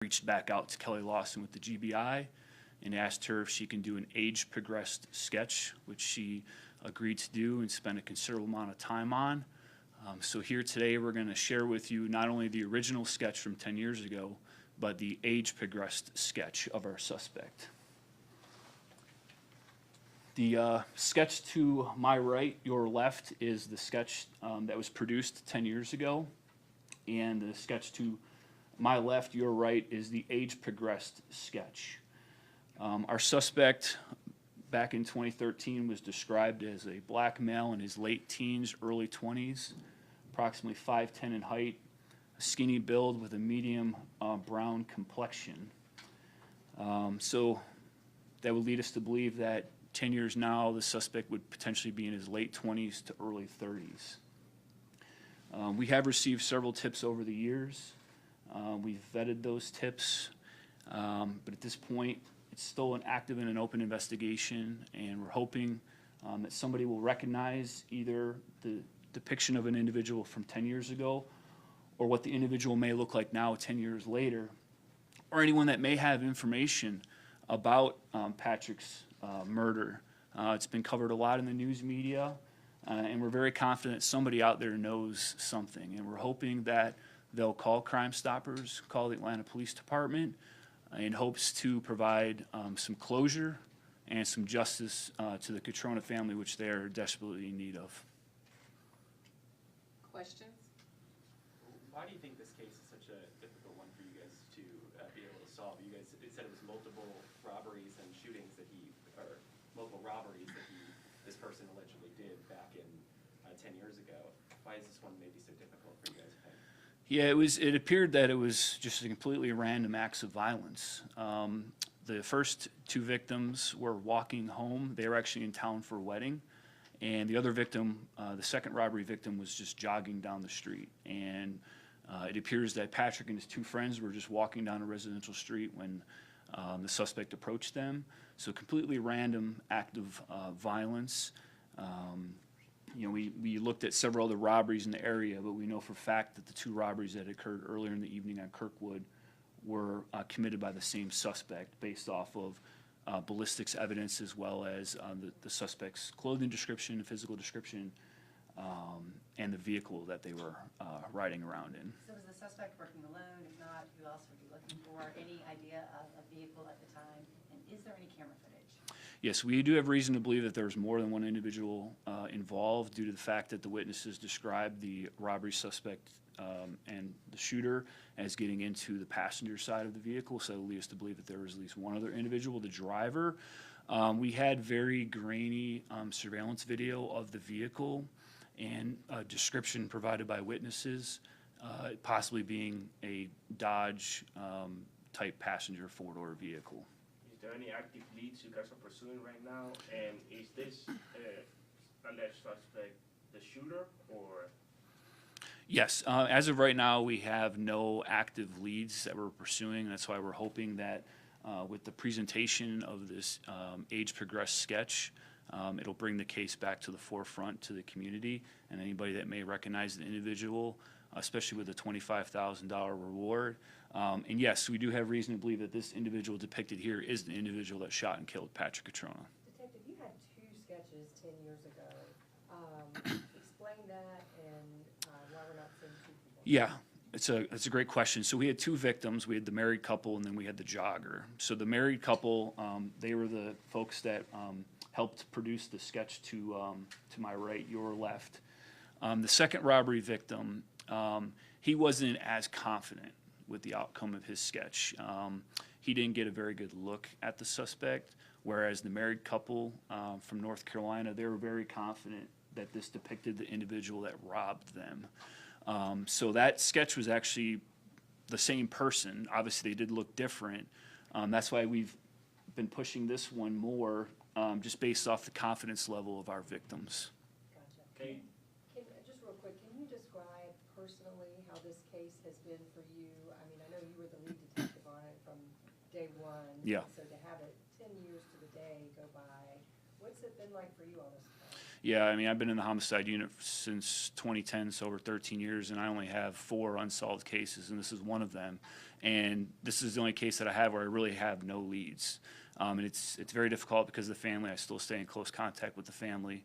reached back out to Kelly Lawson with the GBI and asked her if she can do an age-progressed sketch, which she agreed to do and spent a considerable amount of time on. So here today we're going to share with you not only the original sketch from 10 years ago, but the age-progressed sketch of our suspect. The sketch to my right, your left, is the sketch that was produced 10 years ago, and the sketch to my left, your right, is the age-progressed sketch. Our suspect back in 2013 was described as a black male in his late teens, early 20s, approximately 5'10" in height, a skinny build with a medium brown complexion. So that would lead us to believe that 10 years now, the suspect would potentially be in his late 20s to early 30s. We have received several tips over the years. We've vetted those tips, but at this point, it's still an active and an open investigation, and we're hoping that somebody will recognize either the depiction of an individual from 10 years ago or what the individual may look like now 10 years later, or anyone that may have information about Patrick's murder. It's been covered a lot in the news media, and we're very confident somebody out there knows something, and we're hoping that they'll call Crime Stoppers, call the Atlanta Police Department, in hopes to provide some closure and some justice to the Catrona family, which they are desperately in need of. Questions? Why do you think this case is such a difficult one for you guys to be able to solve? You guys said it was multiple robberies and shootings that multiple robberies that this person allegedly did back in 10 years ago. Why is this one maybe so difficult for you guys to think? Yeah, it appeared that it was just a completely random acts of violence. The first two victims were walking home. They were actually in town for a wedding. And the other victim, the second robbery victim, was just jogging down the street. And it appears that Patrick and his two friends were just walking down a residential street when the suspect approached them. So completely random act of violence. You know, we looked at several other robberies in the area, but we know for a fact that the two robberies that occurred earlier in the evening on Kirkwood were committed by the same suspect based off of ballistics evidence, as well as the suspect's clothing description, physical description, and the vehicle that they were riding around in. So was the suspect working alone? If not, who else were you looking for? Any idea of a vehicle at the time? And is there any camera footage? Yes, we do have reason to believe that there was more than one individual involved due to the fact that the witnesses described the robbery suspect and the shooter as getting into the passenger side of the vehicle, so it leads us to believe that there was at least one other individual, the driver. We had very grainy surveillance video of the vehicle and a description provided by witnesses, possibly being a Dodge type passenger four-door vehicle. Is there any active leads you guys are pursuing right now? And is this alleged suspect the shooter, or? Yes, as of right now, we have no active leads that we're pursuing. That's why we're hoping that with the presentation of this age-progressed sketch, it'll bring the case back to the forefront to the community, and anybody that may recognize the individual, especially with a $25,000 reward. And yes, we do have reason to believe that this individual depicted here is the individual that shot and killed Patrick Catrona. Detective, you had two sketches 10 years ago. Explain that and why we're not seeing two people. Yeah, it's a great question. So we had two victims. We had the married couple, and then we had the jogger. So the married couple, they were the folks that helped produce the sketch to my right, your left. The second robbery victim, he wasn't as confident with the outcome of his sketch. He didn't get a very good look at the suspect, whereas the married couple from North Carolina, they were very confident that this depicted the individual that robbed them. So that sketch was actually the same person. Obviously, they did look different. That's why we've been pushing this one more, just based off the confidence level of our victims. Gotcha. Okay. Just real quick, can you describe personally how this case has been for you? I mean, I know you were the lead detective on it from day one. Yeah. So to have it 10 years to the day go by, what's it been like for you on this case? Yeah, I mean, I've been in the homicide unit since 2010, so over 13 years, and I only have 4 unsolved cases, and this is one of them. And this is the only case that I have where I really have no leads. And it's very difficult because of the family. I still stay in close contact with the family.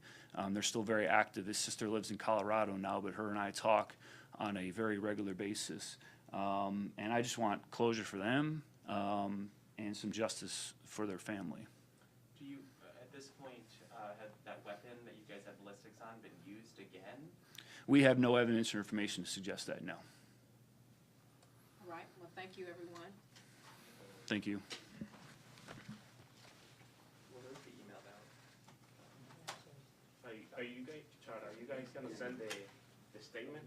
They're still very active. His sister lives in Colorado now, but her and I talk on a very regular basis. And I just want closure for them and some justice for their family. Do you, at this point, have that weapon that you guys have ballistics on been used again? We have no evidence or information to suggest that, no. All right, well, thank you, everyone. Thank you. Will those be emailed out? Are you guys, Charlie, are you guys gonna send the statement?